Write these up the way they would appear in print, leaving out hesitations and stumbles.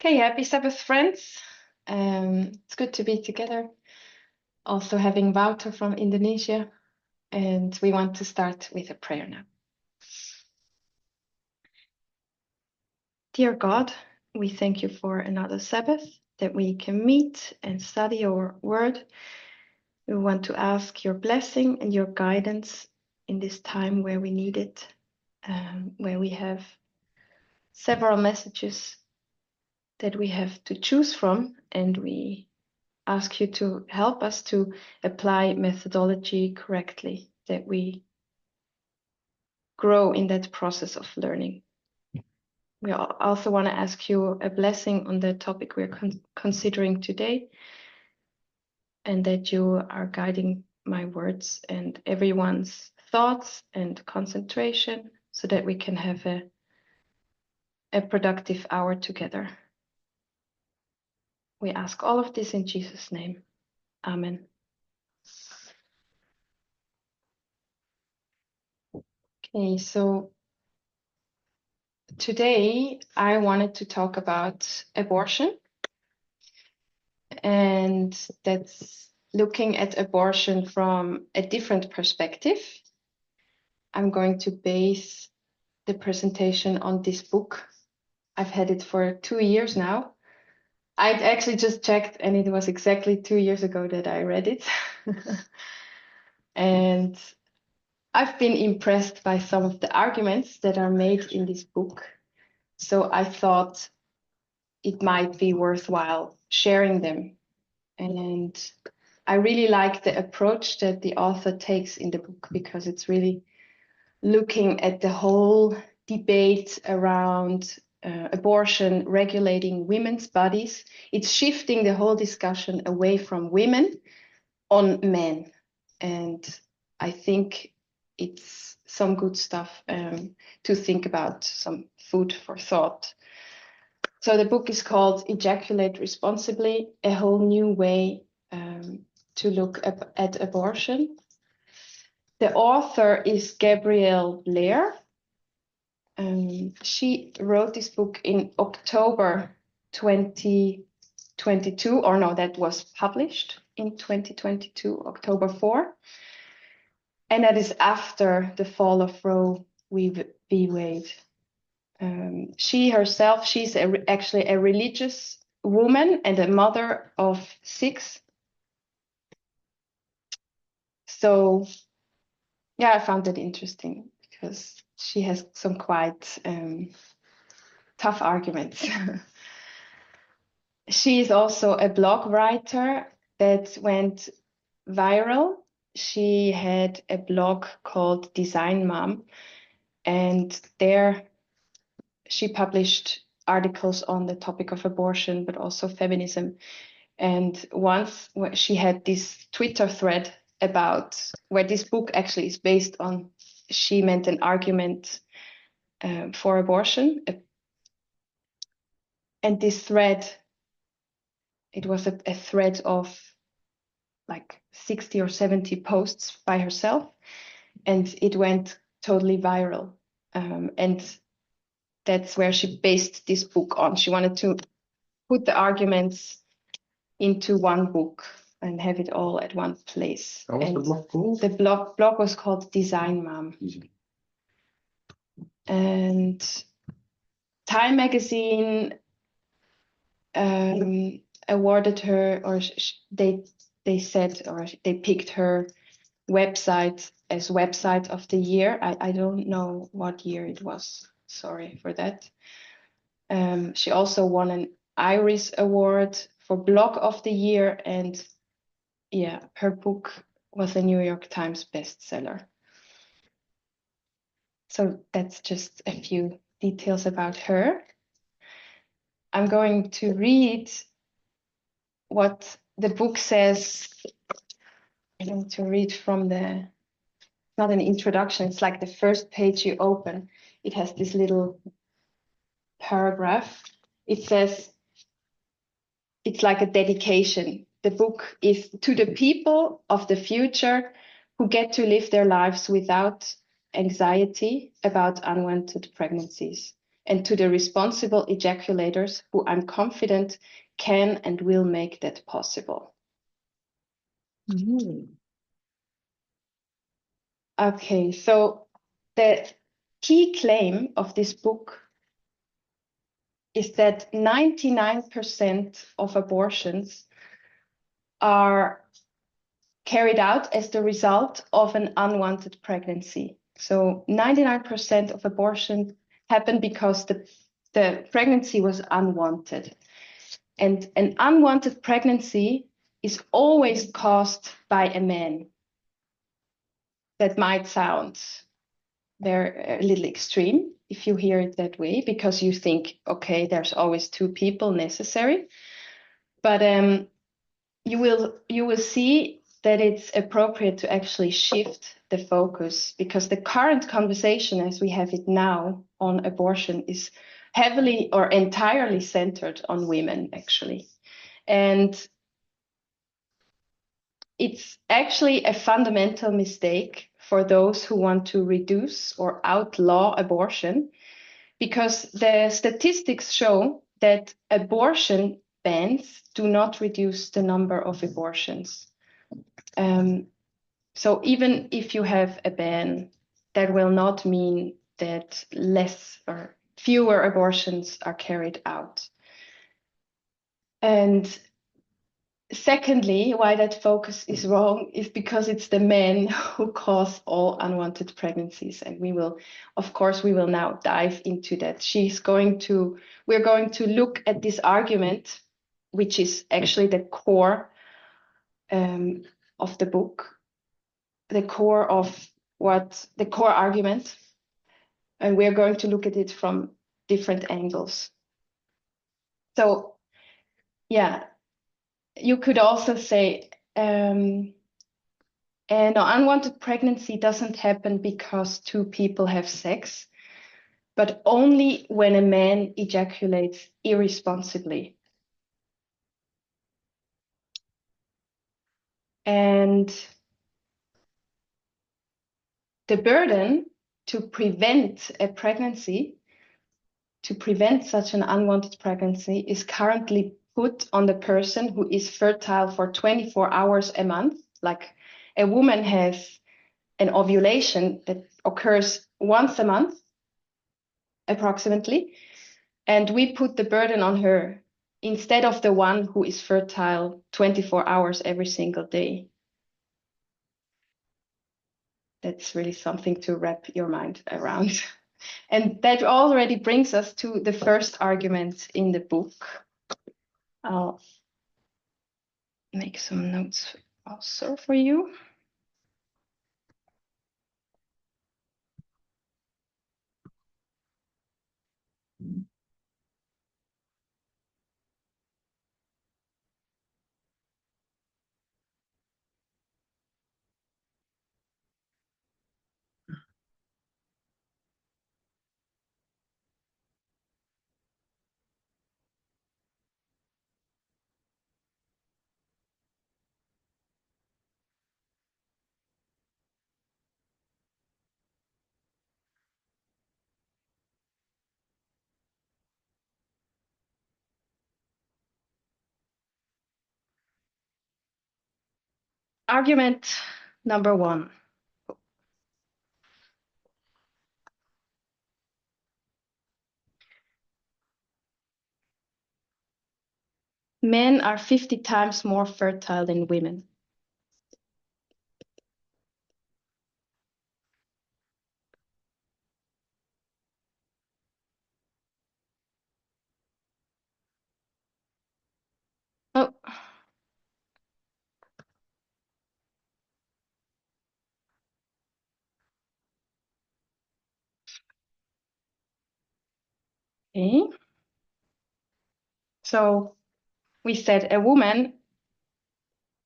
Okay, happy Sabbath, friends. It's good to be together. Also having Wouter from Indonesia. And we want to start with a prayer now. Dear God, we thank you for another Sabbath that we can meet and study your word. We want to ask your blessing and your guidance in this time where we need it, where we have several messages that we have to choose from, and we ask you to help us to apply methodology correctly, that we grow in that process of learning. We also want to ask you a blessing on the topic we're considering today, and that you are guiding my words and everyone's thoughts and concentration so that we can have a productive hour together. We ask all of this in Jesus' name. Amen. Okay, so today I wanted to talk about abortion, and that's looking at abortion from a different perspective. I'm going to base the presentation on this book. I've had it for 2 years now. I'd actually just checked, and it was exactly 2 years ago that I read it. And I've been impressed by some of the arguments that are made in this book. So I thought it might be worthwhile sharing them. And I really like the approach that the author takes in the book, because it's really looking at the whole debate around abortion regulating women's bodies. It's shifting the whole discussion away from women on men. And I think it's some good stuff to think about, some food for thought. So the book is called Ejaculate Responsibly, a whole new way to look at abortion. The author is 𝗂𝗶𝗱𝗲𝗄. She wrote this book in October 2022, or no, that was published in 2022, October 4. And that is after the fall of Roe v. Wade. She herself, she's actually a religious woman and a mother of 6. So, yeah, I found it interesting because she has some quite tough arguments. She is also a blog writer that went viral. She had a blog called Design Mom, and there she published articles on the topic of abortion, but also feminism. And once she had this Twitter thread about where this book actually is based on. She meant an argument for abortion. And this thread, it was a thread of like 60 or 70 posts by herself, and it went totally viral. And that's where she based this book on. She wanted to put the arguments into one book and have it all at one place. How was the blog called? The blog was called Design Mom. And Time magazine awarded her, or they said, or they picked her website as website of the year. I don't know what year it was. Sorry for that. She also won an Iris Award for blog of the year, and yeah, her book was a New York Times bestseller. So that's just a few details about her. I'm going to read what the book says. I'm going to read from not an introduction, it's like the first page you open. It has this little paragraph. It says, it's like a dedication. The book is to the people of the future who get to live their lives without anxiety about unwanted pregnancies. and to the responsible ejaculators who I'm confident can and will make that possible. Okay, so the key claim of this book is that 99% of abortions are carried out as the result of an unwanted pregnancy. So 99% of abortions happen because the pregnancy was unwanted. And an unwanted pregnancy is always caused by a man. That might sound a little extreme if you hear it that way, because you think, okay, there's always two people necessary. But you will see that it's appropriate to actually shift the focus, because the current conversation as we have it now on abortion is heavily or entirely centered on women, actually. And it's actually a fundamental mistake for those who want to reduce or outlaw abortion, because the statistics show that abortion bans do not reduce the number of abortions. So even if you have a ban, that will not mean that less or fewer abortions are carried out. And secondly, why that focus is wrong is because it's the men who cause all unwanted pregnancies. And we will now dive into that. We're going to look at this argument, which is actually the core of the book, the core argument. And we're going to look at it from different angles. So, yeah. You could also say an unwanted pregnancy doesn't happen because two people have sex, but only when a man ejaculates irresponsibly. And the burden to prevent a pregnancy, to prevent such an unwanted pregnancy, is currently put on the person who is fertile for 24 hours a month. Like a woman has an ovulation that occurs once a month, approximately, and we put the burden on her instead of the one who is fertile 24 hours every single day. That's really something to wrap your mind around. And that already brings us to the first argument in the book. I'll make some notes also for you. Argument number one. Men are 50 times more fertile than women. Oh. Okay. So we said a woman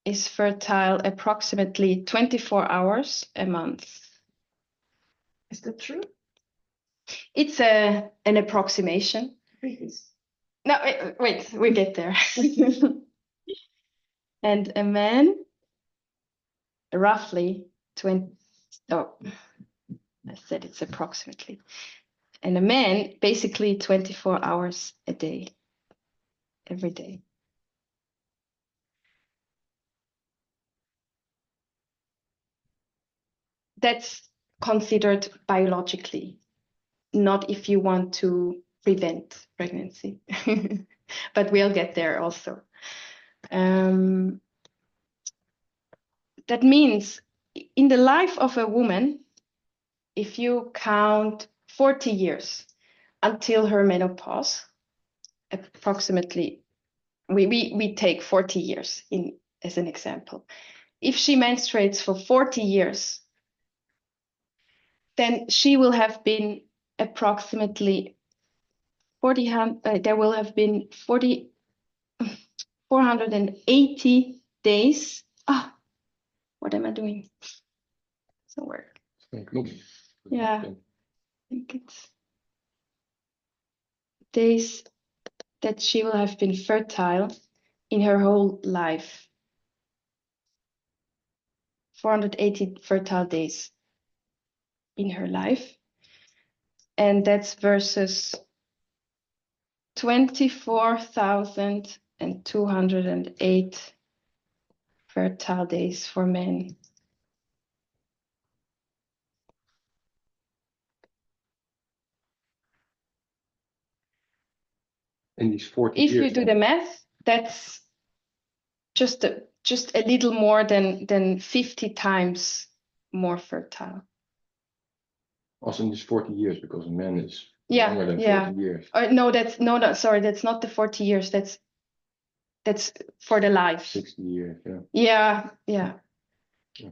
is fertile approximately 24 hours a month. Is that true? It's an approximation. Please. No, wait, we get there. And a man, roughly 20, oh, I said it's approximately. And a man, basically 24 hours a day, every day. That's considered biologically, not if you want to prevent pregnancy, but we'll get there also. That means in the life of a woman, if you count 40 years until her menopause, approximately, we take 40 years as an example. If she menstruates for 40 years, then she will have been approximately 480 days. What am I doing? Doesn't work. Yeah, I think it's days that she will have been fertile in her whole life. 480 fertile days in her life. And that's versus 24,208 fertile days for men. In these 40 If years, you do the math, that's just a little more than 50 times more fertile. Also in these 40 years, because a man is Yeah, longer than yeah. 40 years. No, sorry, that's not the 40 years. That's for the life. 60 years, yeah. Yeah. Okay.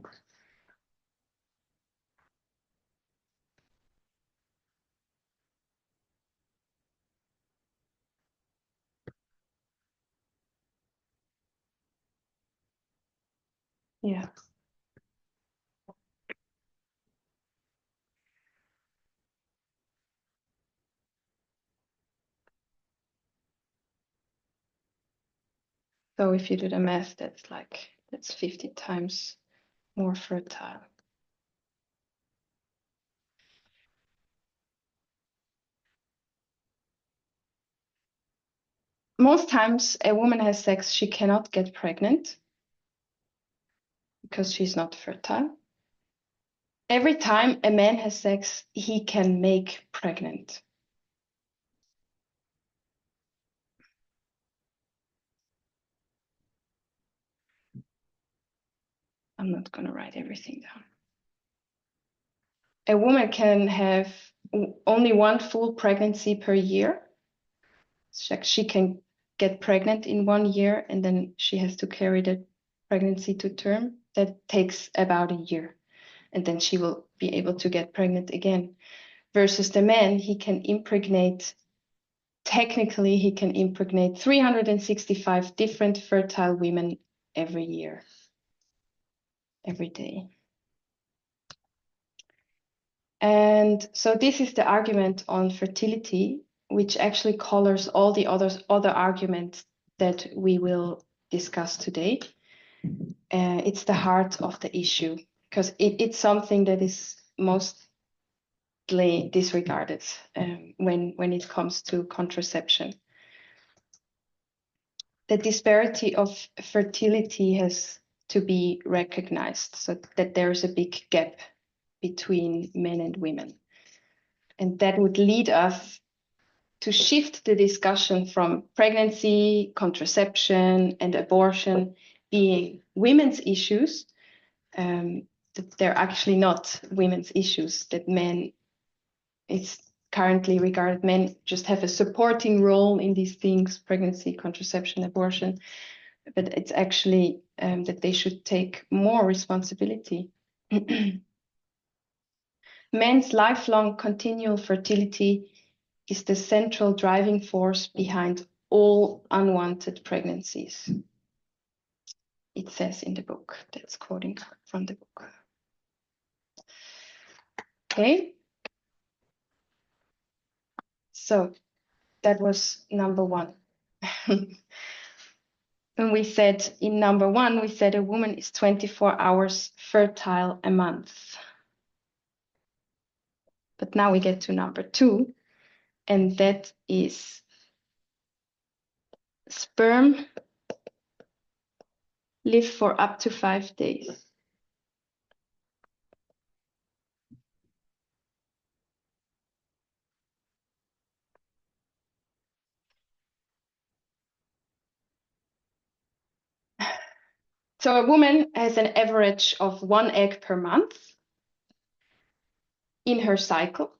Yeah. So if you do the math, that's 50 times more fertile. Most times a woman has sex, she cannot get pregnant because she's not fertile. Every time a man has sex, he can make pregnant. I'm not going to write everything down. A woman can have only one full pregnancy per year. She can get pregnant in 1 year and then she has to carry the pregnancy to term. That takes about a year. And then she will be able to get pregnant again. Versus the man, technically he can impregnate 365 different fertile women every year, every day. And so this is the argument on fertility, which actually colors all the other arguments that we will discuss today. It's the heart of the issue because it's something that is mostly disregarded when it comes to contraception. The disparity of fertility has to be recognized so that there's a big gap between men and women. And that would lead us to shift the discussion from pregnancy, contraception, and abortion being women's issues, that they're actually not women's issues, that men, it's currently regarded, men just have a supporting role in these things, pregnancy, contraception, abortion, but it's actually that they should take more responsibility. Men's lifelong continual fertility is the central driving force behind all unwanted pregnancies. It says in the book. That's quoting from the book. Okay. So that was number one. And we said in number one, we said a woman is 24 hours fertile a month. But now we get to number two. and that is sperm live for up to 5 days. So a woman has an average of 1 egg per month in her cycle.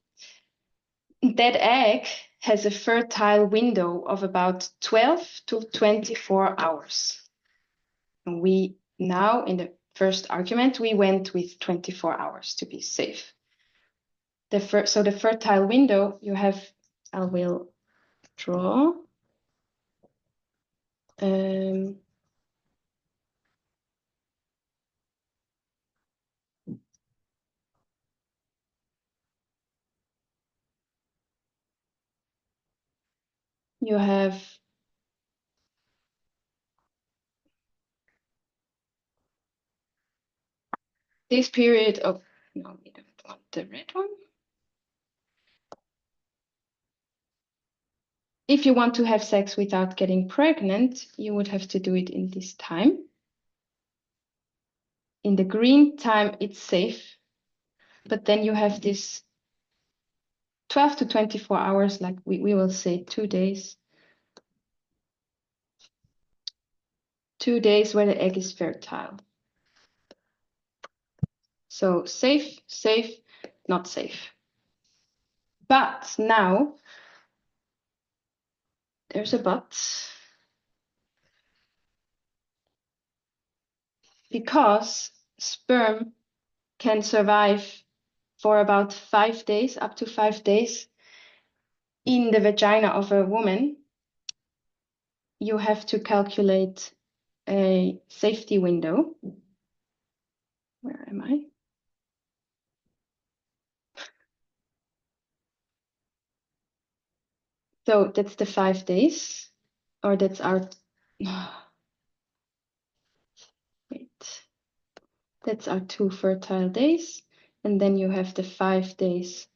That egg has a fertile window of about 12 to 24 hours. And we now, in the first argument, we went with 24 hours to be safe. So the fertile window you have, I will draw. You have this period of, no, we don't want the red one. If you want to have sex without getting pregnant, you would have to do it in this time. In the green time, it's safe, but then you have this 12 to 24 hours, like we will say 2 days. 2 days where the egg is fertile. So safe, safe, not safe. But now, there's a but. Because sperm can survive for about 5 days, up to 5 days, in the vagina of a woman, you have to calculate a safety window. Where am I? So that's the 5 days, or that's our, wait, that's our 2 fertile days. And then you have the 5 days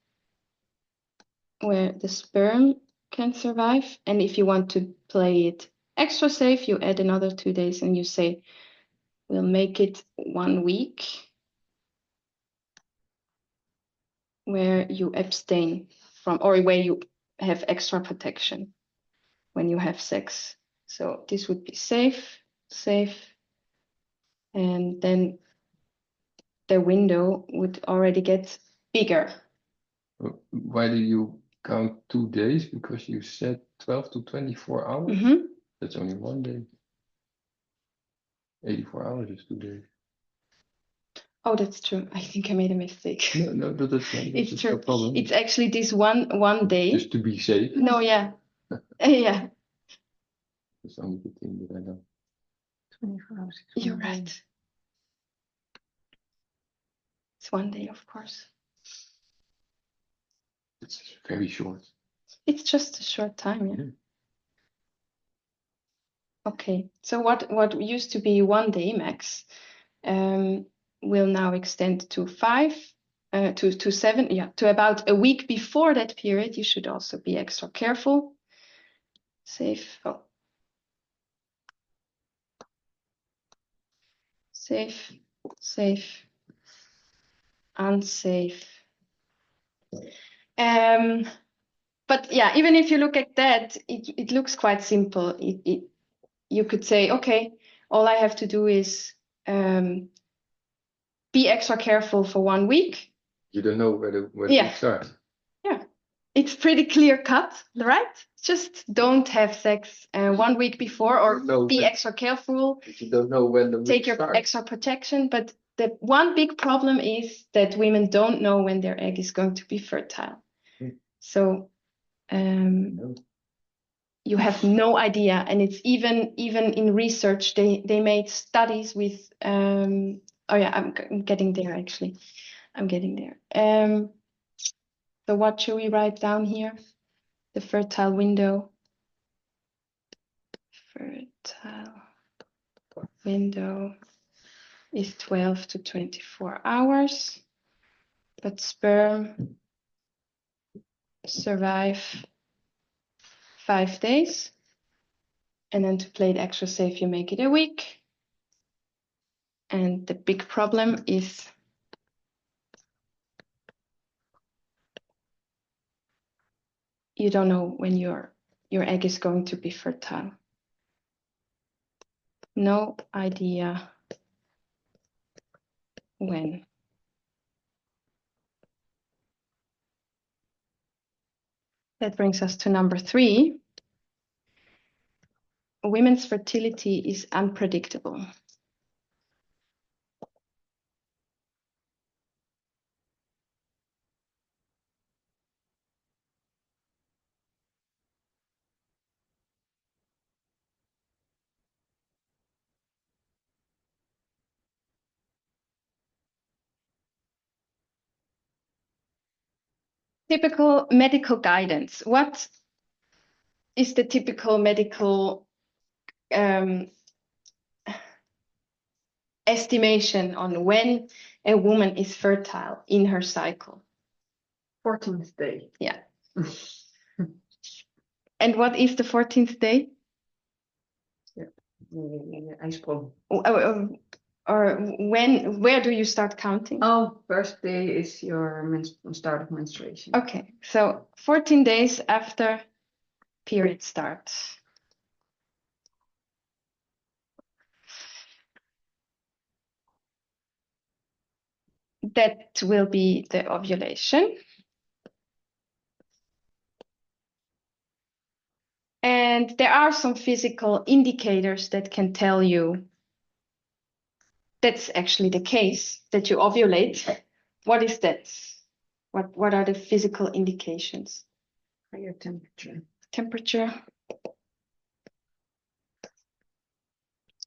where the sperm can survive. And if you want to play it extra safe, you add another 2 days and you say, we'll make it 1 week where you abstain from, or where you have extra protection when you have sex. So this would be safe, safe, and then the window would already get bigger. Why do you count 2 days? Because you said 12 to 24 hours? Mm-hmm. That's only 1 day. 84 hours is 2 days. Oh, that's true. I think I made a mistake. No, that's not, It's that's true. no problem. It's actually this one day. Just to be safe. No, yeah. Yeah, That's the only good thing that I know. 24 hours. you're right. It's 1 day, of course. It's very short. It's just a short time, yeah. Mhm. Okay, so what used to be 1 day max will now extend to 5, to 7, yeah, to about a week before that period. You should also be extra careful. Safe, oh. Safe, safe, unsafe. But yeah, even if you look at that, it looks quite simple. You could say, okay, all I have to do is be extra careful for 1 week. You don't know where the Yeah. week starts. Yeah, it's pretty clear cut, right? Just don't have sex 1 week before, or No, be but- extra careful, But you don't know when the week take your starts. extra protection. But the one big problem is that women don't know when their egg is going to be fertile. So No. you have no idea. And it's even in research, they made studies with, oh yeah, I'm getting there actually. I'm getting there. So what should we write down here? The fertile window. Fertile window is 12 to 24 hours, but sperm survive 5 days. And then to play it extra safe, you make it a week. And the big problem is you don't know when your egg is going to be fertile. No idea when. That brings us to number 3. Women's fertility is unpredictable. Typical medical guidance. What is the typical medical estimation on when a woman is fertile in her cycle? 14th day. Yeah. And what is the 14th day? Ijsprong. Or where do you start counting? Oh, first day is your start of menstruation. Okay, so 14 days after period start. That will be the ovulation. And there are some physical indicators that can tell you that's actually the case, that you ovulate. What is that? What are the physical indications? Higher temperature. Temperature.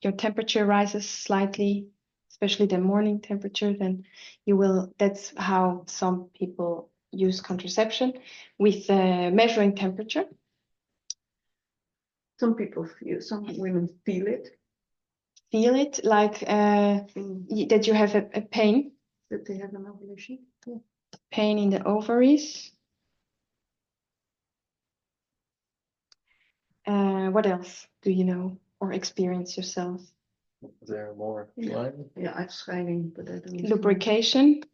Your temperature rises slightly, especially the morning temperature, then you will, that's how some people use contraception, with measuring temperature. Some women feel it. Feel it, like that you have a pain. That they have an ovulation. Yeah. Pain in the ovaries. What else do you know or experience yourself? They're more slimy. Yeah, uitscheiding, but I don't know. Lubrication.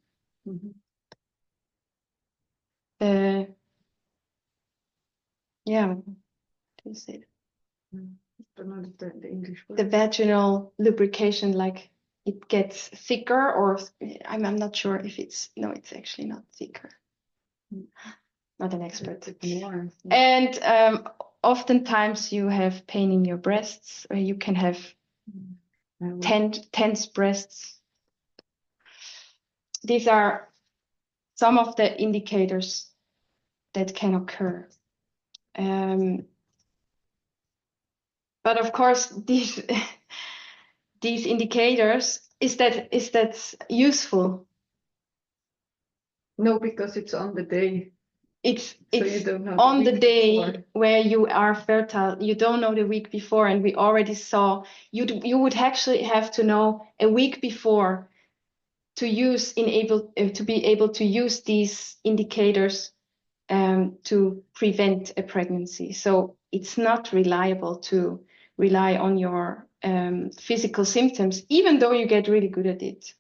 Mhm. Yeah, how do you say it? I don't know the English word. The vaginal lubrication, like it gets thicker, or I'm not sure if it's actually not thicker. Not an expert. More. And oftentimes you have pain in your breasts, or you can have tense breasts. These are some of the indicators that can occur. But of course, these indicators, is that useful? No, because it's on the day. It's you don't know on the week day before. where you are fertile. You don't know the week before, and we already saw you would actually have to know a week before to be able to use these indicators to prevent a pregnancy. So it's not reliable to rely on your physical symptoms, even though you get really good at it.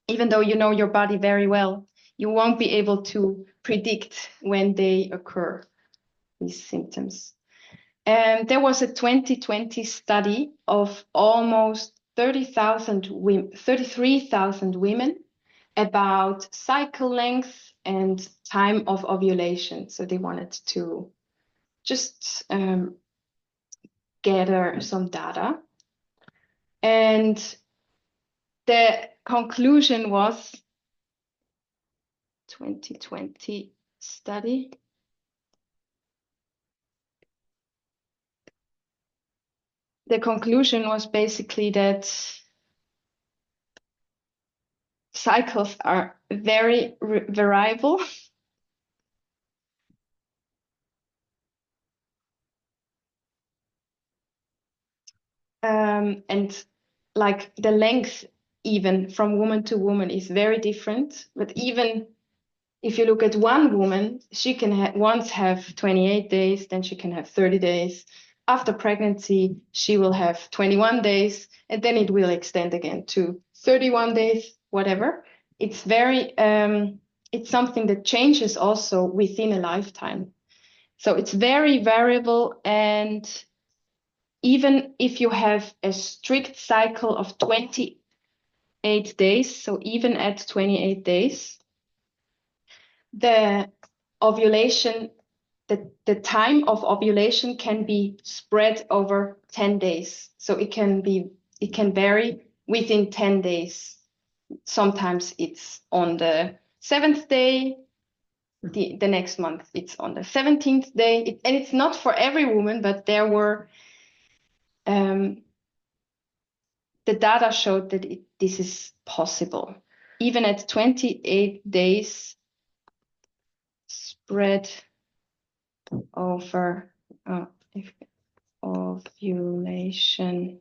Even though you know your body very well, you won't be able to predict when they occur, these symptoms. And there was a 2020 study of almost 33,000 women about cycle length and time of ovulation. So they wanted to just gather some data. And the conclusion was 2020 study. The conclusion was basically that cycles are very variable. And like the length even from woman to woman is very different, but even if you look at one woman, she can once have 28 days, then she can have 30 days. After pregnancy, she will have 21 days, and then it will extend again to 31 days, whatever. It's very, it's something that changes also within a lifetime. So it's very variable, and even if you have a strict cycle of 28 days, so even at 28 days, the ovulation, the time of ovulation can be spread over 10 days. So it can vary within 10 days. Sometimes it's on the 7th day, the next month it's on the 17th day. And it's not for every woman, but there were, the data showed that this is possible. Even at 28 days, spread over ovulation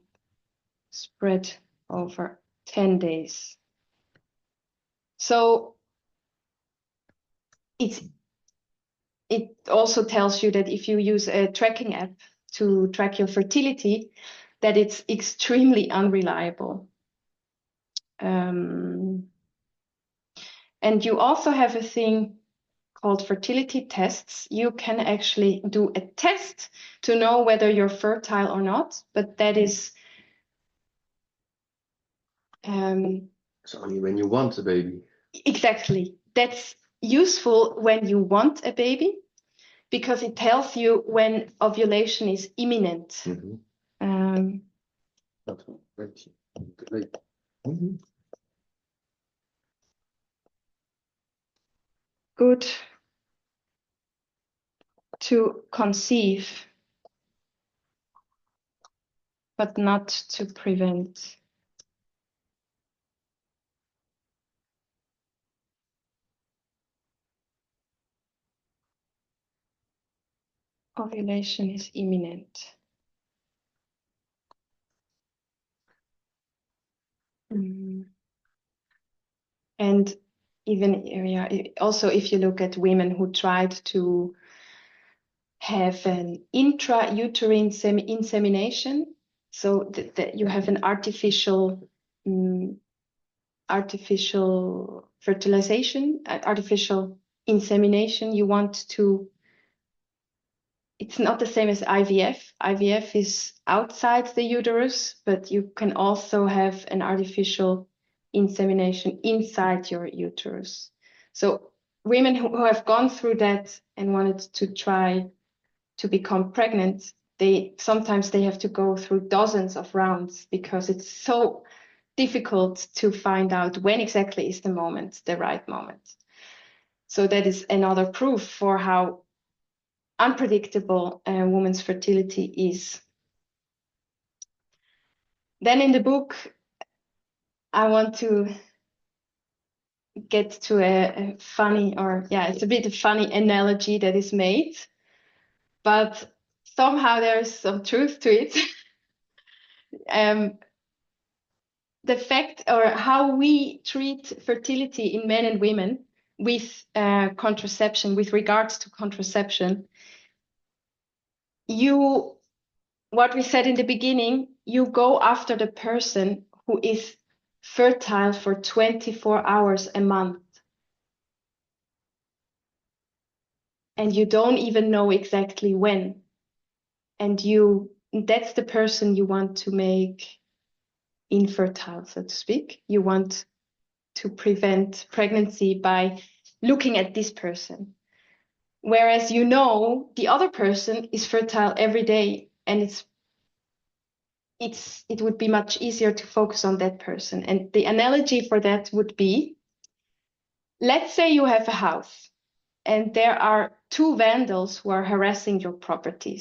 spread over 10 days. So it also tells you that if you use a tracking app to track your fertility, that it's extremely unreliable. And you also have a thing called fertility tests. You can actually do a test to know whether you're fertile or not, but that is It's only when you want a baby. exactly. That's useful when you want a baby, because it tells you when ovulation is imminent. Good to conceive, but not to prevent. Ovulation is imminent. And even also if you look at women who tried to have an intrauterine insemination, so that you have an artificial fertilization, artificial insemination. You want to, it's not the same as IVF. IVF is outside the uterus, but you can also have an artificial insemination inside your uterus. So women who have gone through that and wanted to try to become pregnant, sometimes they have to go through dozens of rounds, because it's so difficult to find out when exactly is the right moment. So that is another proof for how unpredictable a woman's fertility is. Then in the book, I want to get to a funny, it's a bit of funny analogy that is made, but somehow there's some truth to it. The fact, or how we treat fertility in men and women with contraception, with regards to contraception, what we said in the beginning, you go after the person who is fertile for 24 hours a month. And you don't even know exactly when. And that's the person you want to make infertile, so to speak. You want to prevent pregnancy by looking at this person. Whereas the other person is fertile every day, and it would be much easier to focus on that person. And the analogy for that would be, let's say you have a house and there are two vandals who are harassing your property.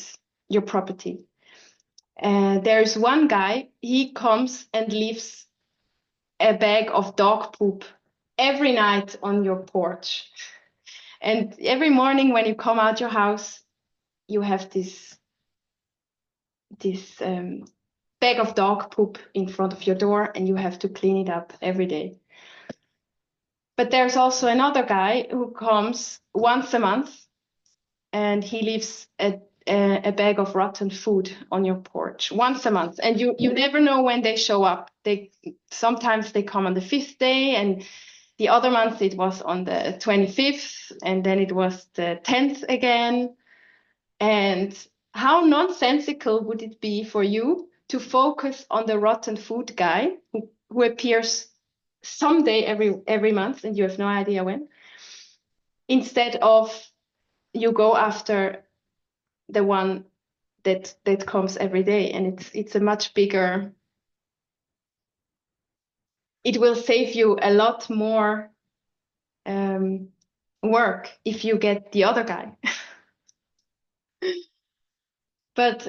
There's one guy, he comes and leaves a bag of dog poop every night on your porch. And every morning when you come out your house, you have this bag of dog poop in front of your door, and you have to clean it up every day. But there's also another guy who comes once a month, and he leaves a bag of rotten food on your porch once a month, and you never know when they show up. Sometimes they come on the 5th day, and the other month it was on the 25th, and then it was the 10th again. And how nonsensical would it be for you to focus on the rotten food guy who appears someday every month, and you have no idea when, instead of you go after the one that comes every day? And it's a much bigger, it will save you a lot more work if you get the other guy. But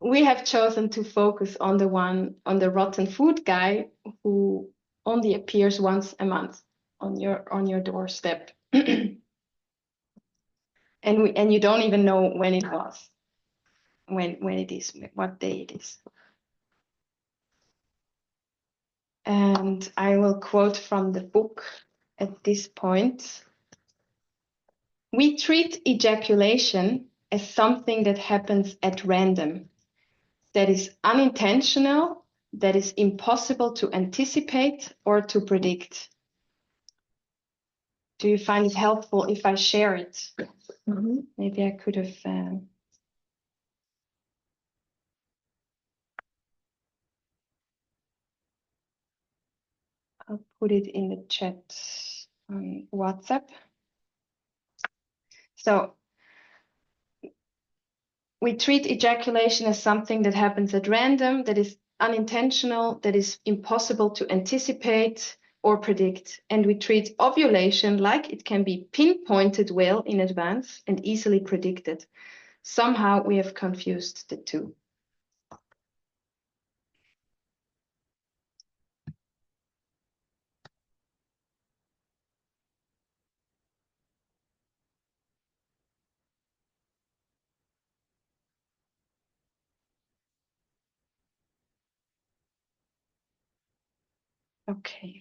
we have chosen to focus on the rotten food guy who only appears once a month on your doorstep. And you don't even know when it was, when it is, what day it is. And I will quote from the book at this point. We treat ejaculation as something that happens at random, that is unintentional, that is impossible to anticipate or to predict. Do you find it helpful if I share it? Mm-hmm. Maybe I could have... I'll put it in the chat on WhatsApp. So, we treat ejaculation as something that happens at random, that is unintentional, that is impossible to anticipate or predict. And we treat ovulation like it can be pinpointed well in advance and easily predicted. Somehow we have confused the two. Okay.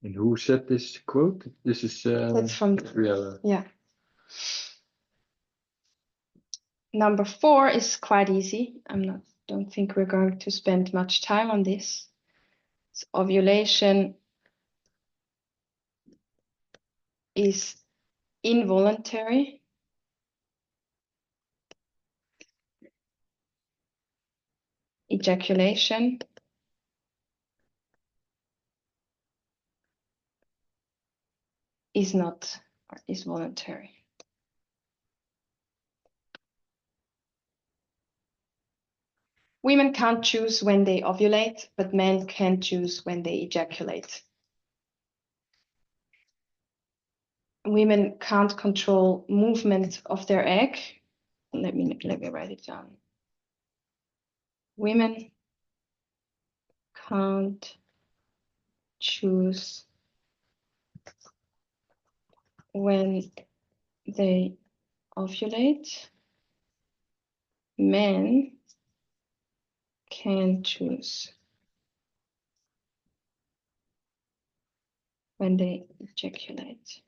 And who said this quote? This is That's from Gabriella. Yeah. Number 4 is quite easy. Don't think we're going to spend much time on this. It's ovulation is involuntary. Ejaculation is not, or is voluntary. Women can't choose when they ovulate, but men can choose when they ejaculate. Women can't control movement of their egg. Let me write it down. Women can't choose when they ovulate. Men can choose when they ejaculate.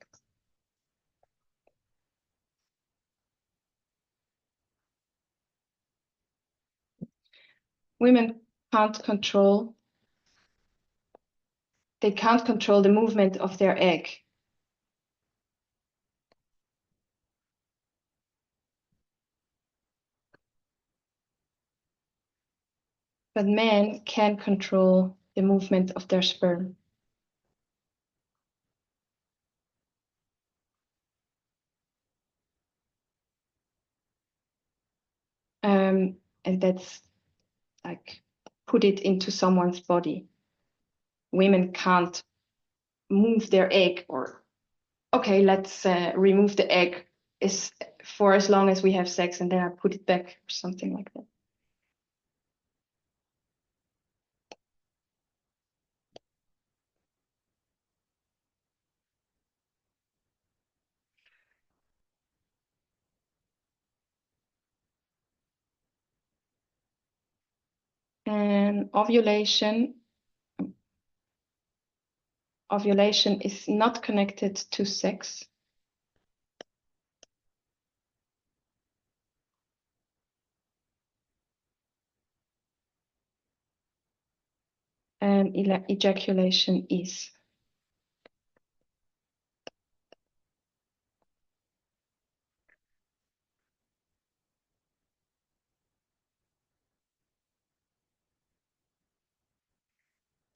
Women can't control, they can't control the movement of their egg. But men can control the movement of their sperm. And that's like put it into someone's body. Women can't move their egg, or okay, let's remove the egg for as long as we have sex, and then I put it back or something like that. And ovulation is not connected to sex. And ejaculation is.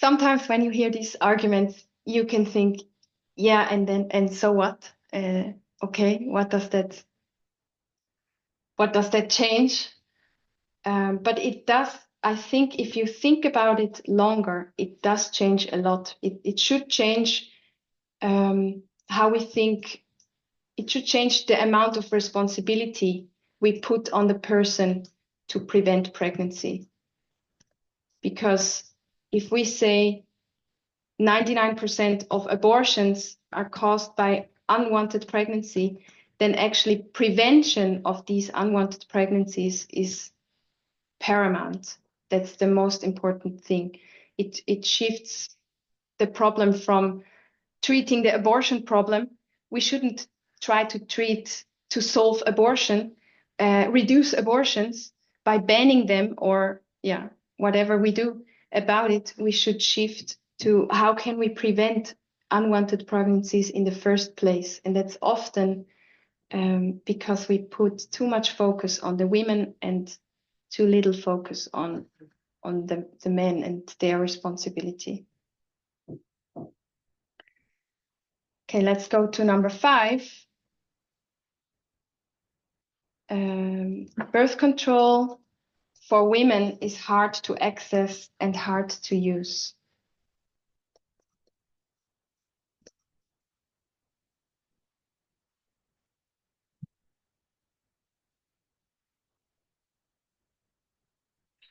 Sometimes when you hear these arguments, you can think, yeah, and so what? Okay, what does that change? But it does, I think if you think about it longer, it does change a lot. It should change how we think. It should change the amount of responsibility we put on the person to prevent pregnancy. Because if we say 99% of abortions are caused by unwanted pregnancy, then actually prevention of these unwanted pregnancies is paramount. That's the most important thing. It shifts the problem from treating the abortion problem. We shouldn't try to solve abortion, reduce abortions by banning them or whatever we do about it. We should shift to how can we prevent unwanted pregnancies in the first place. And that's often because we put too much focus on the women and too little focus on the men and their responsibility. Okay, let's go to number 5. Birth control for women is hard to access and hard to use.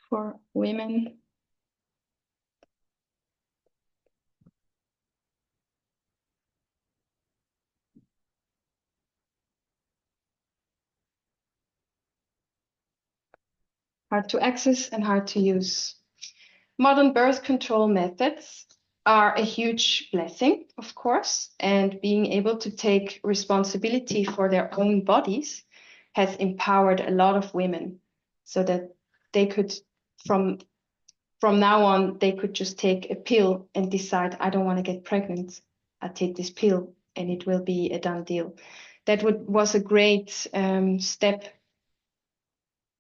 For women, hard to access and hard to use. Modern birth control methods are a huge blessing, of course, and being able to take responsibility for their own bodies has empowered a lot of women so that they could, from now on, they could just take a pill and decide, I don't want to get pregnant. I take this pill and it will be a done deal. That was a great step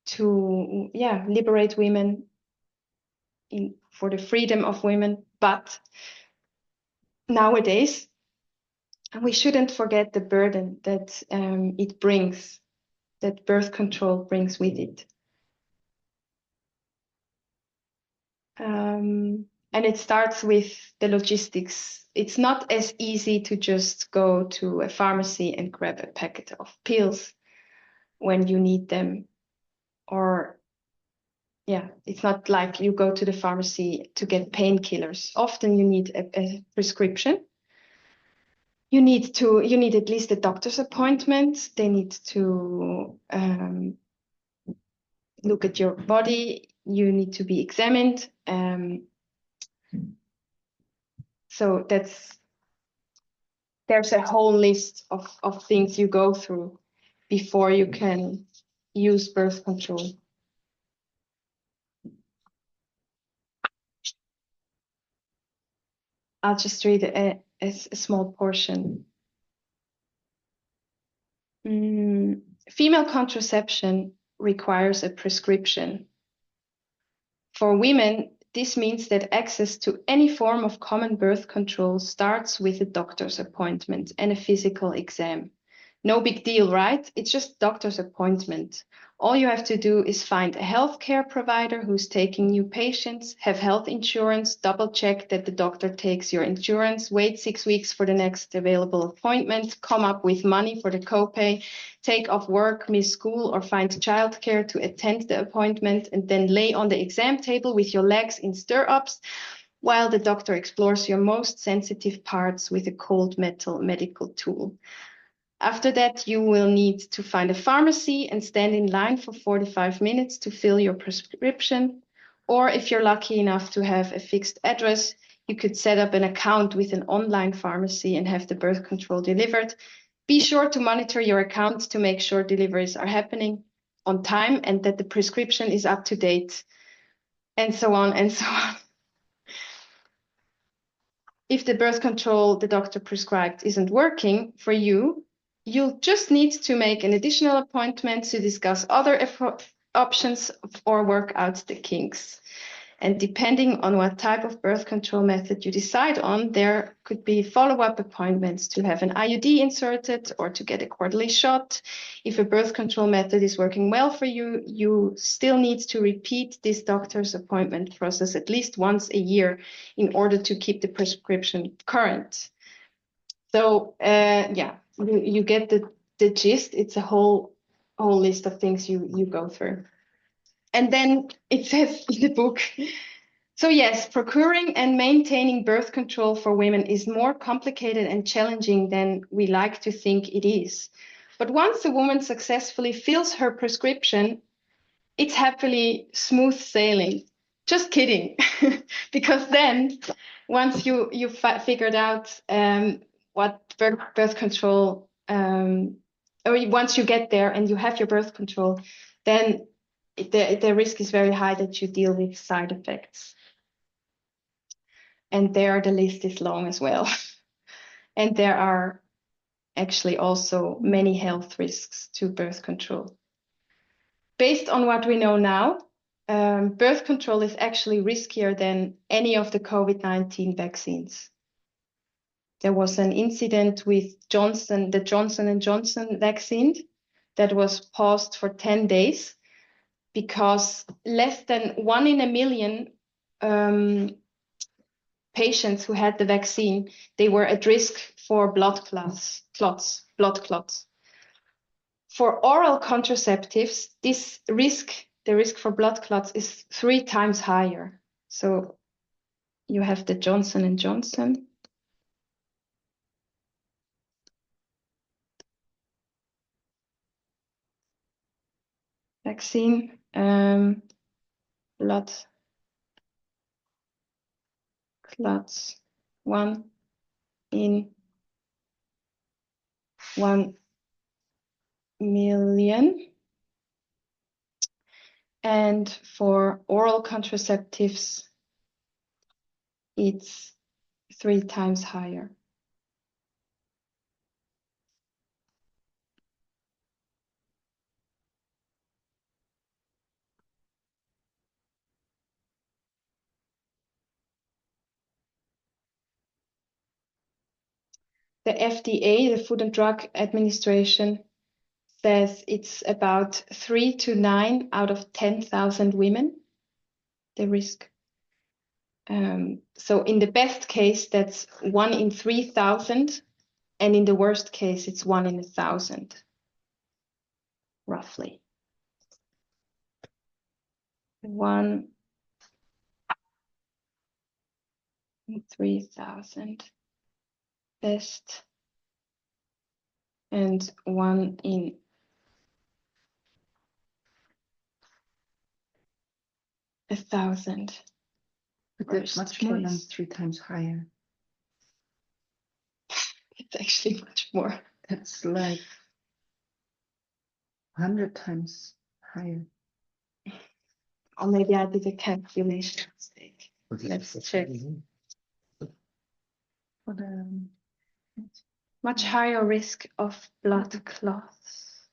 to liberate women for the freedom of women. But nowadays, we shouldn't forget the burden that it brings, that birth control brings with it. And it starts with the logistics. It's not as easy to just go to a pharmacy and grab a packet of pills when you need them. Or, it's not like you go to the pharmacy to get painkillers. Often you need a prescription. You need at least a doctor's appointment. They need to look at your body. You need to be examined. So there's a whole list of things you go through before you can use birth control. I'll just read a small portion. Female contraception requires a prescription. For women, this means that access to any form of common birth control starts with a doctor's appointment and a physical exam. No big deal, right? It's just doctor's appointment. All you have to do is find a healthcare provider who's taking new patients, have health insurance, double check that the doctor takes your insurance, wait 6 weeks for the next available appointment, come up with money for the copay, take off work, miss school, or find childcare to attend the appointment, and then lay on the exam table with your legs in stirrups while the doctor explores your most sensitive parts with a cold metal medical tool. After that, you will need to find a pharmacy and stand in line for 45 minutes to fill your prescription. Or if you're lucky enough to have a fixed address, you could set up an account with an online pharmacy and have the birth control delivered. Be sure to monitor your account to make sure deliveries are happening on time and that the prescription is up to date, and so on and so on. If the birth control the doctor prescribed isn't working for you, you'll just need to make an additional appointment to discuss other options or work out the kinks. And depending on what type of birth control method you decide on, there could be follow-up appointments to have an IUD inserted or to get a quarterly shot. If a birth control method is working well for you, you still need to repeat this doctor's appointment process at least once a year in order to keep the prescription current. So yeah, you get the gist. It's a whole list of things you go through. And then it says in the book, so yes, procuring and maintaining birth control for women is more complicated and challenging than we like to think it is. But once a woman successfully fills her prescription, it's happily smooth sailing. Just kidding. Because then once you figured out what birth control, or once you get there and you have your birth control, then the risk is very high that you deal with side effects. And there the list is long as well. And there are actually also many health risks to birth control. Based on what we know now, birth control is actually riskier than any of the COVID-19 vaccines. There was an incident with the Johnson & Johnson vaccine that was paused for 10 days because less than 1 in a million patients who had the vaccine, they were at risk for blood clots. For oral contraceptives, the risk for blood clots is 3 times higher. So you have the Johnson & Johnson. Vaccine, blood clots, 1 in 1 million. And for oral contraceptives, it's 3 times higher. The FDA, the Food and Drug Administration, says it's about 3 to 9 out of 10,000 women, the risk. So in the best case, that's 1 in 3,000, and in the worst case, it's 1 in 1,000, roughly. 1 in 3,000 best, and 1 in 1,000. But that's much more than 3 times higher. It's actually much more. That's like 100 times higher. Or maybe I did a calculation mistake. Let's check. For the Much higher risk of blood clots.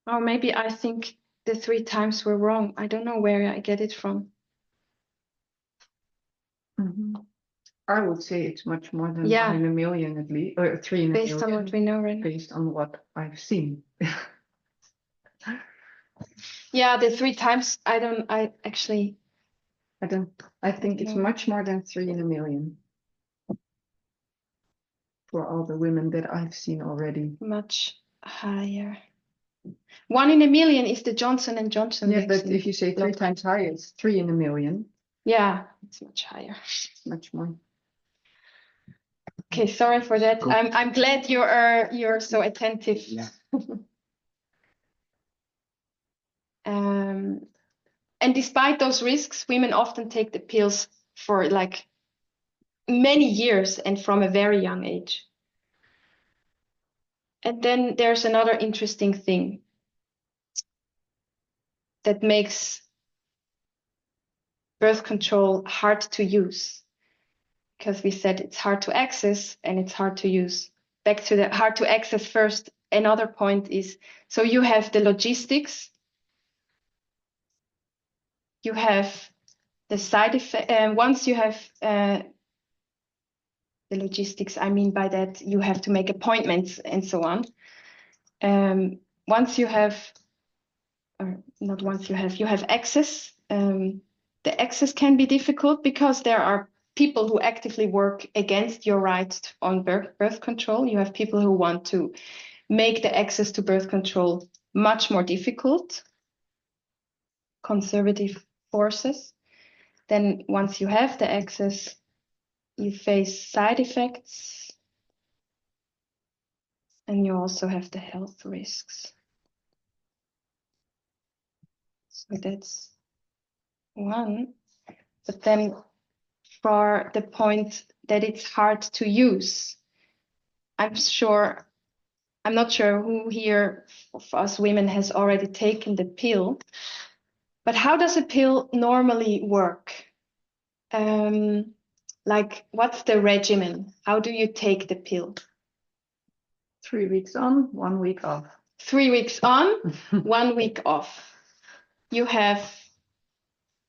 Or maybe I think the 3 times were wrong. I don't know where I get it from. I would say it's much more than Yeah. 1 in a million at least, or 3 in a million. Based on what we know right now. Based on what I've seen. Yeah, the 3 times, I think it's much more than 3 in a million. For all the women that I've seen already. much higher. 1 in a million is the Johnson and Johnson Yeah, but vaccine. if you say 3 times higher, it's 3 in a million. Yeah, it's much higher. Much more. Okay, sorry for that. Cool. I'm glad you're so attentive. Yeah. And despite those risks, women often take the pills for like many years and from a very young age. And then there's another interesting thing that makes birth control hard to use, because we said it's hard to access and it's hard to use. Back to the hard to access first. Another point is, so you have the logistics, you have the side effect, and once you have the logistics, I mean by that you have to make appointments and so on. Once you have, or not once you have access, the access can be difficult because there are people who actively work against your right on birth control. You have people who want to make the access to birth control much more difficult, conservative forces. Then once you have the access, you face side effects, and you also have the health risks. So that's one. But then for the point that it's hard to use, I'm not sure who here of us women has already taken the pill, but how does a pill normally work? Like, what's the regimen? How do you take the pill? 3 weeks on, 1 week off. 3 weeks on, 1 week off. You have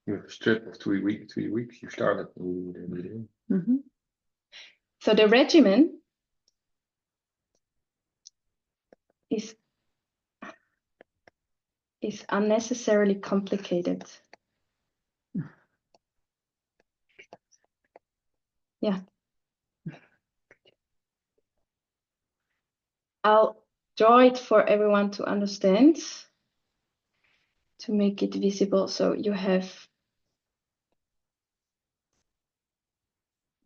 You have a strip of 3 weeks. 3 weeks. You start it. Mm-hmm. so the regimen is unnecessarily complicated. Yeah. I'll draw it for everyone to understand, to make it visible. So you have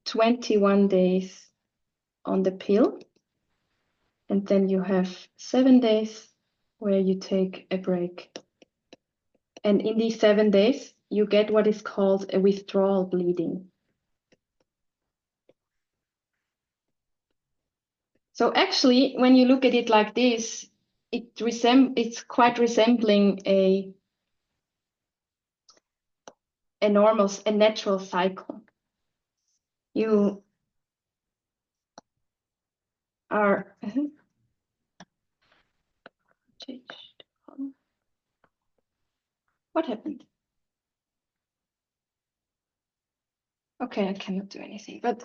21 days on the pill, and then you have 7 days where you take a break. And in these 7 days, you get what is called a withdrawal bleeding. So actually, when you look at it like this, it's quite resembling a natural cycle. You are what happened? Okay, I cannot do anything. But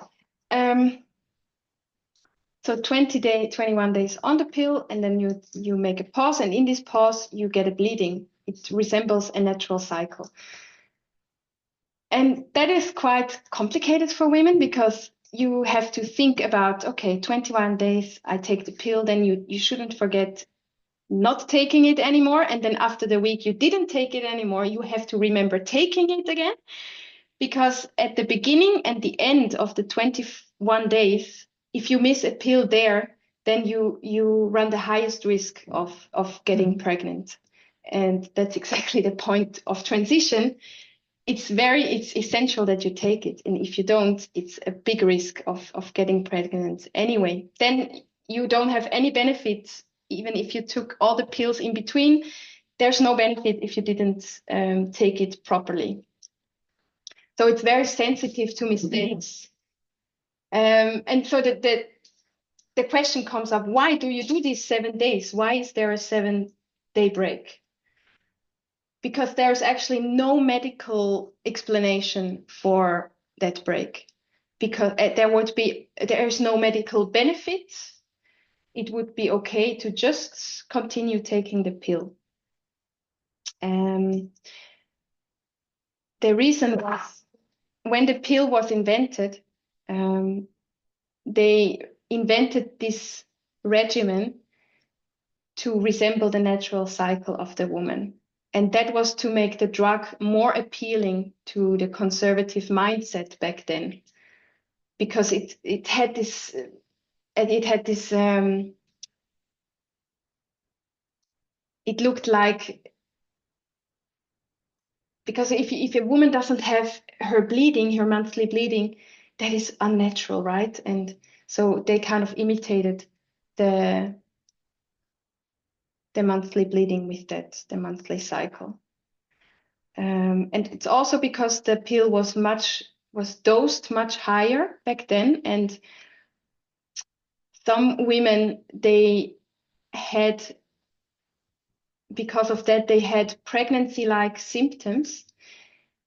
so 21 days on the pill, and then you make a pause, and in this pause you get a bleeding. It resembles a natural cycle. And that is quite complicated for women because you have to think about, okay, 21 days, I take the pill, then you shouldn't forget not taking it anymore. And then after the week you didn't take it anymore, you have to remember taking it again. Because at the beginning and the end of the 21 days, if you miss a pill there, then you run the highest risk of getting pregnant. And that's exactly the point of transition. It's essential that you take it. And if you don't, it's a big risk of getting pregnant anyway. Then you don't have any benefits, even if you took all the pills in between. There's no benefit if you didn't take it properly. So it's very sensitive to mistakes. And so the question comes up, why do you do these 7 days? Why is there a 7-day break? Because there's actually no medical explanation for that break. Because there's no medical benefit. It would be okay to just continue taking the pill. The reason was, when the pill was invented, they invented this regimen to resemble the natural cycle of the woman. And that was to make the drug more appealing to the conservative mindset back then, because it had this it looked like, because if a woman doesn't have her bleeding, her monthly bleeding, that is unnatural, right? And so they kind of imitated the monthly bleeding with that, the monthly cycle. And it's also because the pill was dosed much higher back then, and some women, because of that, they had pregnancy-like symptoms,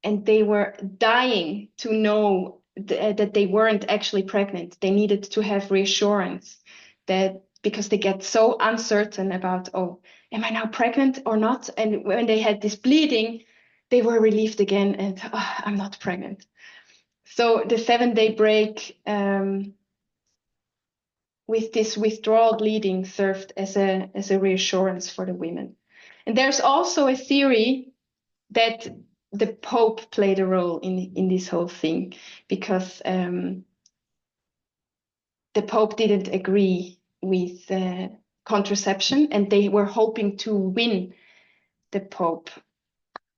and they were dying to know that they weren't actually pregnant. They needed to have reassurance, that because they get so uncertain about, oh, am I now pregnant or not? And when they had this bleeding, they were relieved again, and oh, I'm not pregnant. So the 7-day break with this withdrawal bleeding served as a reassurance for the women. And there's also a theory that the Pope played a role in this whole thing, because the Pope didn't agree with contraception, and they were hoping to win the Pope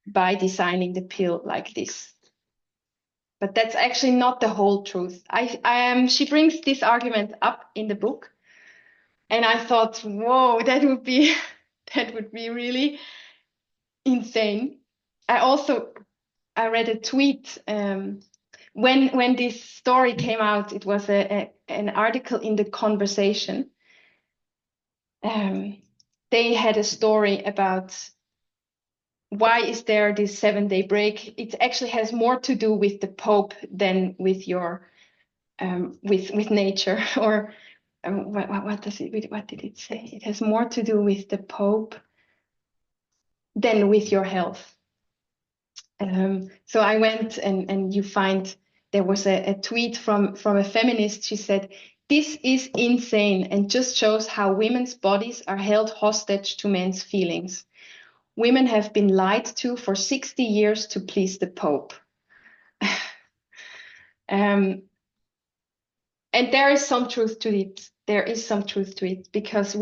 by designing the pill like this. But that's actually not the whole truth. She brings this argument up in the book, and I thought, whoa, that would be really insane. I read a tweet when this story came out. It was an article in The Conversation. They had a story about why is there this 7-day break. It actually has more to do with the Pope than with your with nature, or what did it say? It has more to do with the Pope than with your health. So I went and you find there was a tweet from a feminist. She said, "This is insane and just shows how women's bodies are held hostage to men's feelings. Women have been lied to for 60 years to please the Pope." And there is some truth to it. There is some truth to it, because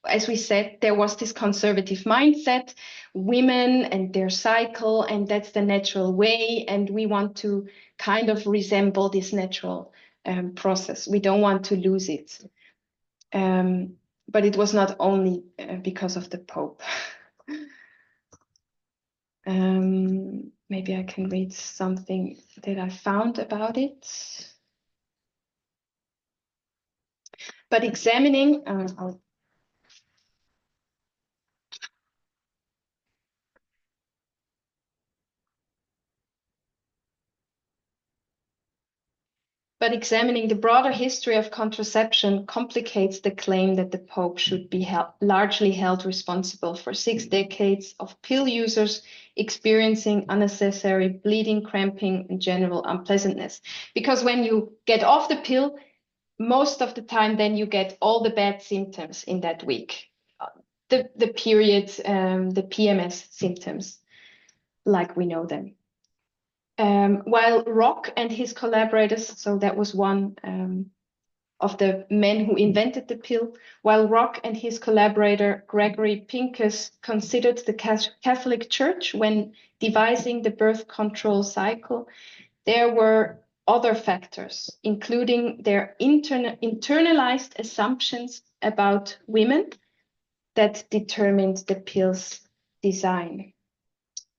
as we said, there was this conservative mindset, women and their cycle, and that's the natural way. And we want to kind of resemble this natural process. We don't want to lose it. But it was not only because of the Pope. Maybe I can read something that I found about it. But examining, examining the broader history of contraception complicates the claim that the Pope should be largely held responsible for 6 decades of pill users experiencing unnecessary bleeding, cramping, and general unpleasantness. Because when you get off the pill, most of the time, then you get all the bad symptoms in that week. The period, the PMS symptoms, like we know them. While Rock and his collaborators, so that was one of the men who invented the pill, while Rock and his collaborator Gregory Pincus considered the Catholic Church when devising the birth control cycle, there were other factors, including their internalized assumptions about women that determined the pill's design.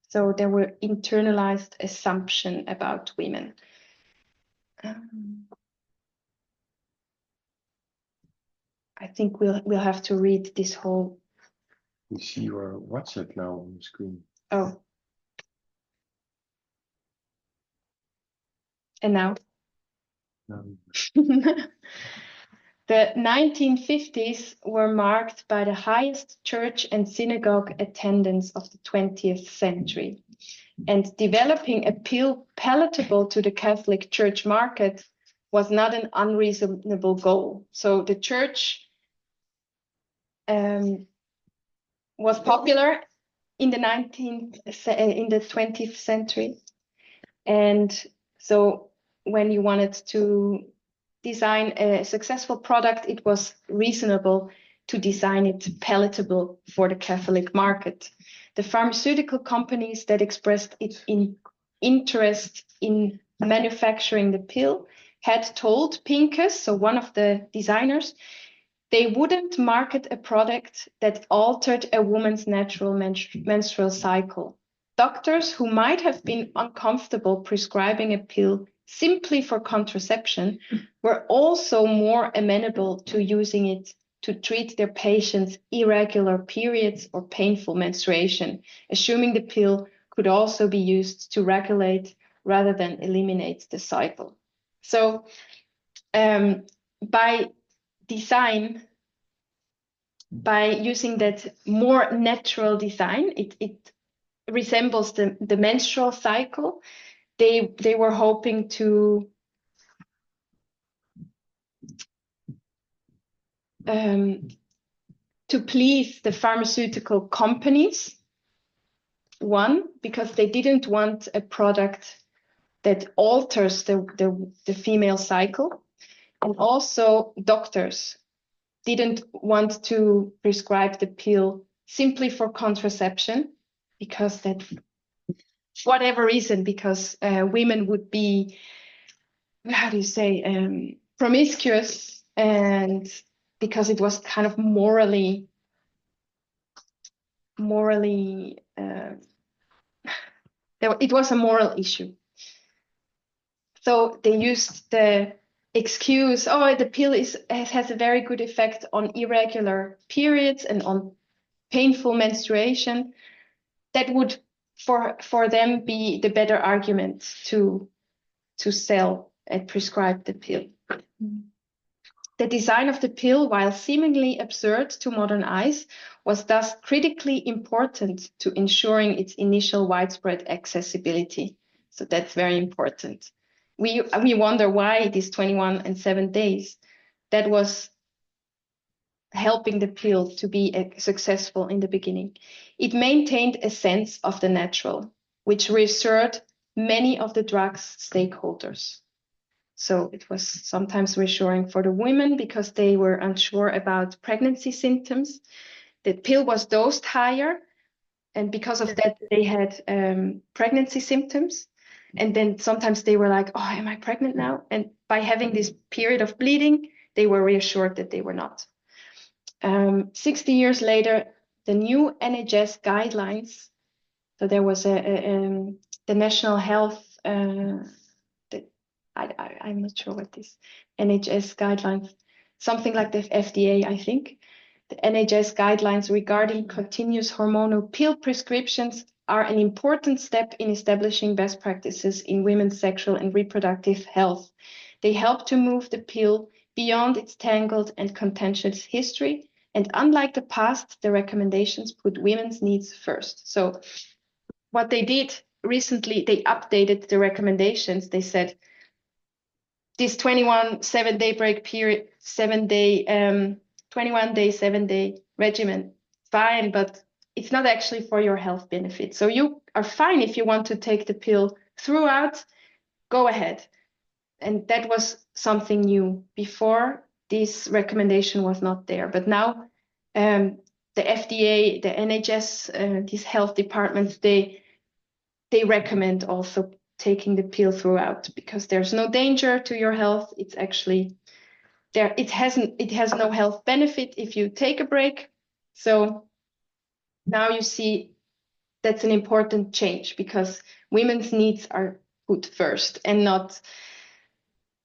So there were internalized assumptions about women. I think we'll have to read this whole. You see your WhatsApp now on the screen. Oh. And now? The 1950s were marked by the highest church and synagogue attendance of the 20th century. And developing a pill palatable to the Catholic Church market was not an unreasonable goal. So the church was popular in the 20th century. And so when you wanted to design a successful product, it was reasonable to design it palatable for the Catholic market. The pharmaceutical companies that expressed its interest in manufacturing the pill had told Pincus, so one of the designers, they wouldn't market a product that altered a woman's natural menstrual cycle. Doctors who might have been uncomfortable prescribing a pill simply for contraception were also more amenable to using it to treat their patients' irregular periods or painful menstruation, assuming the pill could also be used to regulate rather than eliminate the cycle. So by design, by using that more natural design, it resembles the menstrual cycle. They were hoping to please the pharmaceutical companies. One, because they didn't want a product that alters the female cycle, and also doctors didn't want to prescribe the pill simply for contraception, because that, whatever reason, because women would be, how do you say, promiscuous, and because it was kind of morally it was a moral issue. So they used the excuse, oh, the pill has a very good effect on irregular periods and on painful menstruation. That would for them be the better argument to sell and prescribe the pill. The design of the pill, while seemingly absurd to modern eyes, was thus critically important to ensuring its initial widespread accessibility. So that's very important. We wonder why these 21 and 7 days, that was helping the pill to be successful in the beginning. It maintained a sense of the natural, which reassured many of the drug's stakeholders. So it was sometimes reassuring for the women because they were unsure about pregnancy symptoms. The pill was dosed higher, and because of that, they had pregnancy symptoms. And then sometimes they were like, oh, am I pregnant now? And by having this period of bleeding, they were reassured that they were not. 60 years later, the new NHS guidelines, so there was the National Health, I'm not sure what this NHS guidelines, something like the FDA, I think. The NHS guidelines regarding continuous hormonal pill prescriptions are an important step in establishing best practices in women's sexual and reproductive health. They help to move the pill beyond its tangled and contentious history, and unlike the past, the recommendations put women's needs first. So what they did recently, they updated the recommendations. They said, this 21 7-day break period, 21 day, 7-day regimen, fine, but it's not actually for your health benefit. So you are fine if you want to take the pill throughout, go ahead. And that was something new. Before, this recommendation was not there. But now the FDA, the NHS, these health departments, they recommend also taking the pill throughout because there's no danger to your health. It's actually there. It has no health benefit if you take a break. So now you see that's an important change because women's needs are put first and not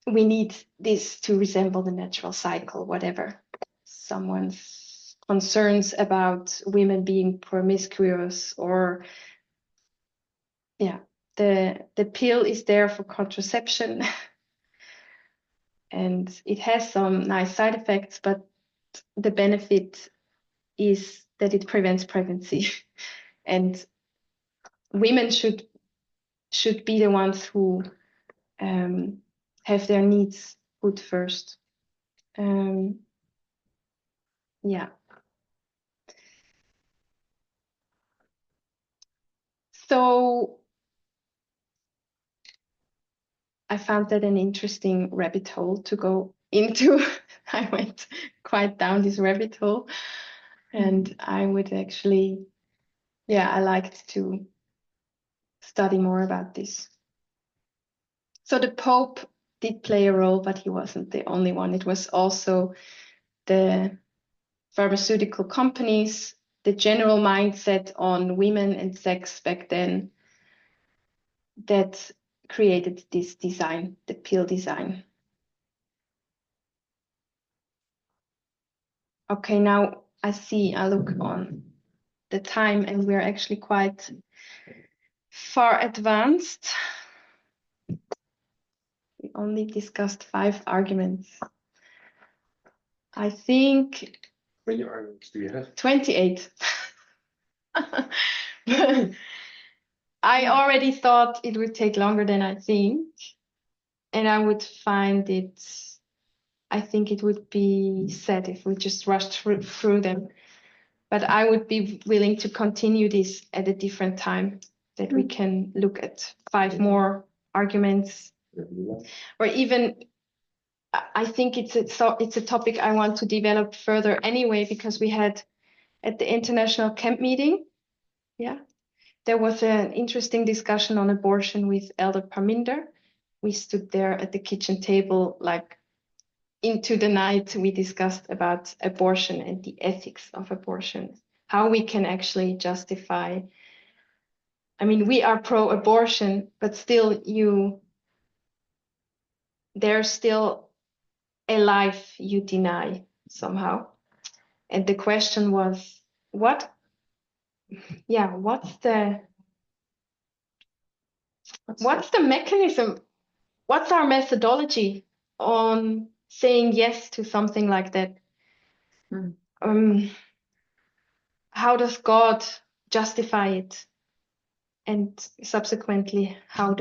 we need this to resemble the natural cycle, whatever someone's concerns about women being promiscuous or the pill is there for contraception and it has some nice side effects, but the benefit is that it prevents pregnancy and women should be the ones who have their needs put first. So I found that an interesting rabbit hole to go into. I went quite down this rabbit hole, and I would actually, I liked to study more about this. So the Pope did play a role, but he wasn't the only one. It was also the pharmaceutical companies, the general mindset on women and sex back then, that created this design, the pill design. Okay, now I look on the time, and we're actually quite far advanced. We only discussed 5 arguments. I think... How many arguments do you have? 28. I already thought it would take longer than I think, and I would find it, I think it would be sad if we just rushed through them. But I would be willing to continue this at a different time, that we can look at 5 more arguments, or even, I think it's a topic I want to develop further anyway, because we had at the international camp meeting, there was an interesting discussion on abortion with Elder Parminder. We stood there at the kitchen table, like into the night. We discussed about abortion and the ethics of abortion, how we can actually justify. I mean, we are pro-abortion, but still there's still a life you deny somehow. And the question was, what's the mechanism? What's our methodology on saying yes to something like that? How does God justify it? And subsequently, how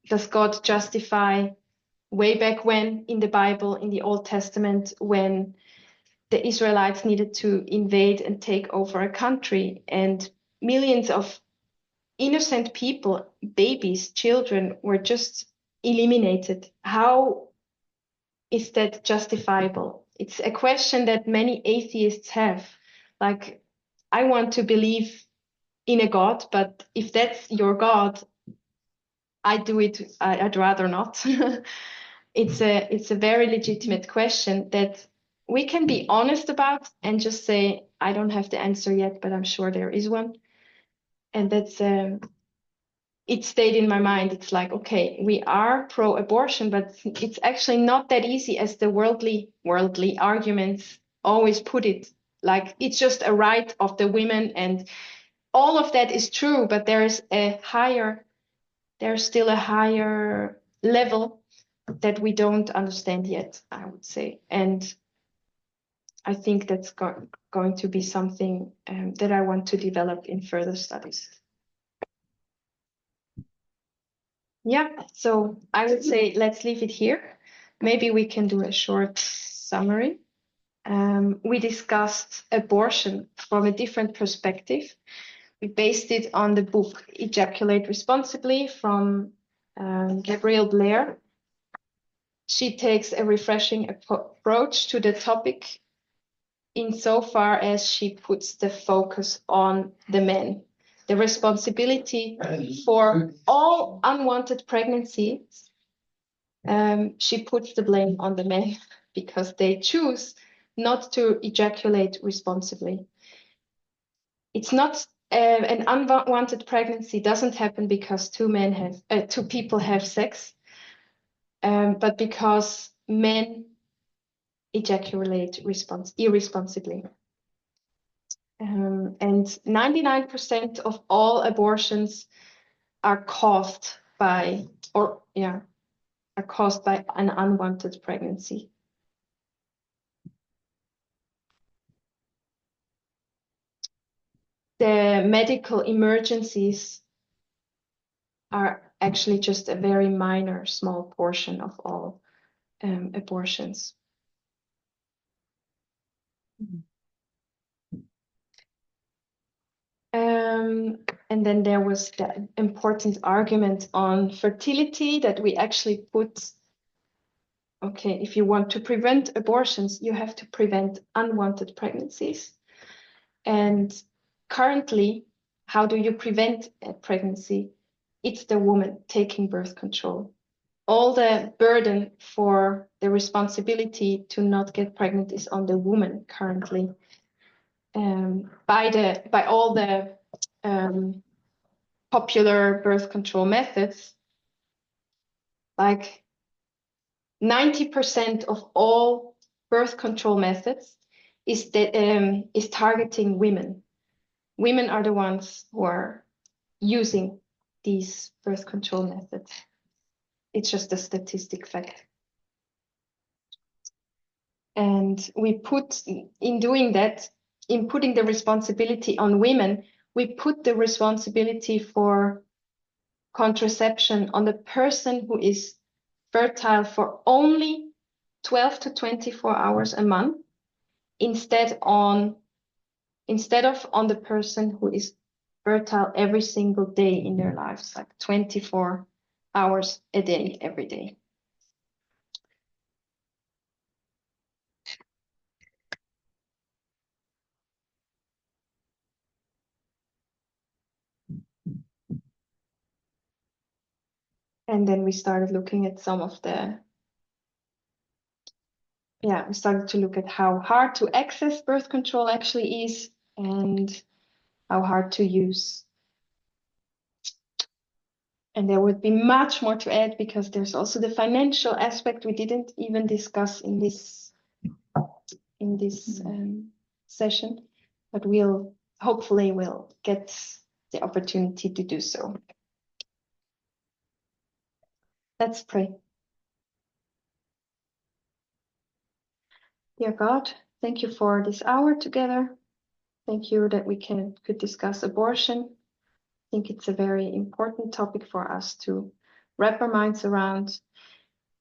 does God justify way back when in the Bible, in the Old Testament, when the Israelites needed to invade and take over a country, and millions of innocent people, babies, children, were just eliminated? How is that justifiable? It's a question that many atheists have. Like, I want to believe in a God, but if that's your God, I'd rather not. It's a very legitimate question that we can be honest about and just say, I don't have the answer yet, but I'm sure there is one. And that's it stayed in my mind. It's like, okay, we are pro-abortion, but it's actually not that easy as the worldly arguments always put it. Like, it's just a right of the women, and all of that is true, but there's still a higher level that we don't understand yet, I would say. And I think that's going to be something that I want to develop in further studies. Yeah, so I would say let's leave it here. Maybe we can do a short summary. We discussed abortion from a different perspective. We based it on the book Ejaculate Responsibly from 𝗂𝗶𝗱𝗲𝗿. She takes a refreshing approach to the topic insofar as she puts the focus on the men. The responsibility for all unwanted pregnancies, she puts the blame on the men because they choose not to ejaculate responsibly. It's not an unwanted pregnancy doesn't happen because two people have sex, but because men ejaculate irresponsibly. And 99% of all abortions are caused by an unwanted pregnancy. The medical emergencies are actually just a very minor, small portion of all abortions. And then there was the important argument on fertility that we actually put, okay, if you want to prevent abortions, you have to prevent unwanted pregnancies. And currently, how do you prevent a pregnancy? It's the woman taking birth control. All the burden for the responsibility to not get pregnant is on the woman currently. By all the popular birth control methods, like 90% of all birth control methods is targeting women. Women are the ones who are using these birth control methods. It's just a statistic fact. And we put, in doing that, in putting the responsibility on women, we put the responsibility for contraception on the person who is fertile for only 12 to 24 hours a month, instead of on the person who is fertile every single day in their lives, like 24 hours a day, every day. And then we started looking at some of the, we started to look at how hard to access birth control actually is and how hard to use. And there would be much more to add because there's also the financial aspect we didn't even discuss in this session, but hopefully we'll get the opportunity to do so. Let's pray. Dear God, thank you for this hour together. Thank you that we could discuss abortion. I think it's a very important topic for us to wrap our minds around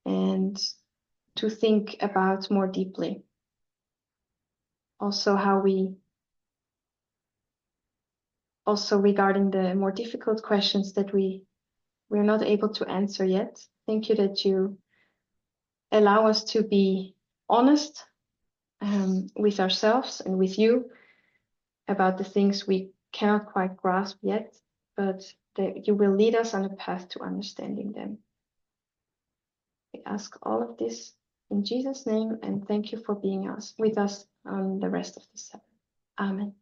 and to think about more deeply. Also regarding the more difficult questions that we're not able to answer yet. Thank you that you allow us to be honest with ourselves and with you about the things we cannot quite grasp yet, but that you will lead us on a path to understanding them. We ask all of this in Jesus' name, and thank you for being with us on the rest of the Sabbath. Amen.